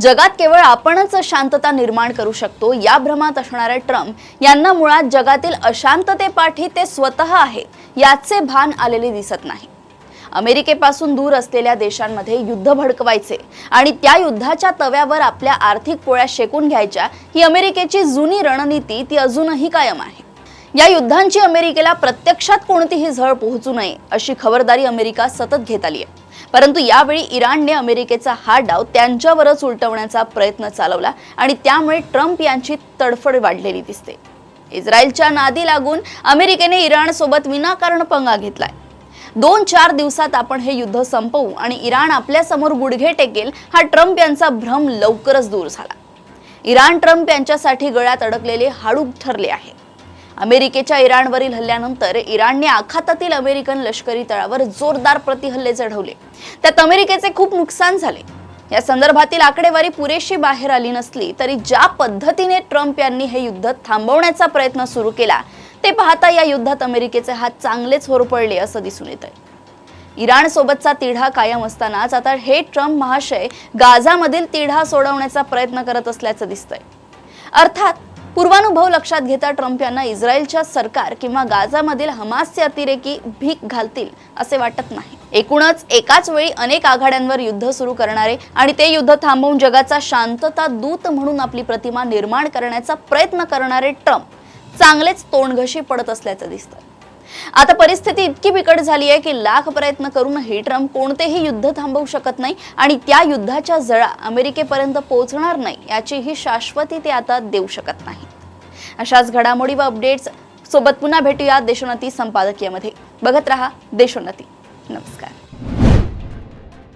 जगात केवळ आपणच शांतता निर्माण करू शकतो या भ्रमात असणारे ट्रम्प यांना मुळात जगातील अशांततेपाठी ते स्वतः आहेत याचे भान आलेले दिसत नाही। अमेरिकेपासून दूर असलेल्या देशांमध्ये युद्ध भडकवायचे आणि त्या युद्धाच्या तव्यावर आपल्या आर्थिक पोळ्या शेकून घ्यायच्या ही अमेरिकेची जुनी रणनीती ती अजूनही कायम आहे। या युद्धांची अमेरिकेला प्रत्यक्षात कोणतीही झळ पोहोचू नये अशी खबरदारी अमेरिका सतत घेत आली आहे। परंतु यावेळी इराणने अमेरिकेचा हा डाव त्यांच्यावरच उलटवण्याचा प्रयत्न चालवला आणि त्यामुळे ट्रम्प यांची तडफड वाढलेली दिसते। इस्रायलच्या नादी लागून अमेरिकेने इराणसोबत विनाकारण पंगा घेतलाय। 2-4 दिवसात आपण हे युद्ध संपवू आणि इराण आपल्या समोर गुडघे टेकेल हा ट्रम्प यांचा भ्रम लवकरच दूर झाला। इराण ट्रम्प यांच्यासाठी गळ्यात अडकलेले हाडूक ठरले आहे। अमेरिकेच्या इराणवरील हल्ल्यानंतर इराणने आखातातील अमेरिकन लष्करी तळावर जोरदार प्रतिहल्ले चढवले। त्यात अमेरिकेचे खूप नुकसान झाले। या संदर्भातील आकडेवारी पुरेशी बाहेर आली नसली तरी ज्या पद्धतीने ट्रम्प यांनी हे युद्ध थांबवण्याचा प्रयत्न सुरू केला ते पाहता या युद्धात अमेरिकेचे हात चांगलेच होरपळले असं दिसून येतंय। इराण सोबतचा तिढा कायम असतानाच आता हे ट्रम्प महाशय गाझामधील तिढा सोडवण्याचा प्रयत्न करत असल्याचं दिसतंय। अर्थात पूर्वानुभव लक्षात घेता ट्रम्प यांना इस्रायलच्या सरकार किंवा गाझामधील हमासचे अतिरेकी भीक घालतील असे वाटत नाही। एकूणच एकाच वेळी अनेक आघाड्यांवर युद्ध सुरू करणारे आणि ते युद्ध थांबवून जगाचा शांतता दूत म्हणून आपली प्रतिमा निर्माण करण्याचा प्रयत्न करणारे ट्रम्प चांगलेच तोंडघशी पडत असल्याचं दिसतं। आता परिस्थिती इतकी बिकट झाली आहे की लाख प्रयत्न करूनही ट्रम्प कोणतेही युद्ध थांबवू शकत नाही आणि त्या युद्धाच्या जळा अमेरिकेपर्यंत पोहोचणार नाही याची ही शाश्वती ते आता देऊ शकत नाही। अशाच घडामोडी व अपडेट्स सोबत पुन्हा भेटूया देशोन्नती संपादकीयमध्ये। बघत रहा देशोन्नती। नमस्कार।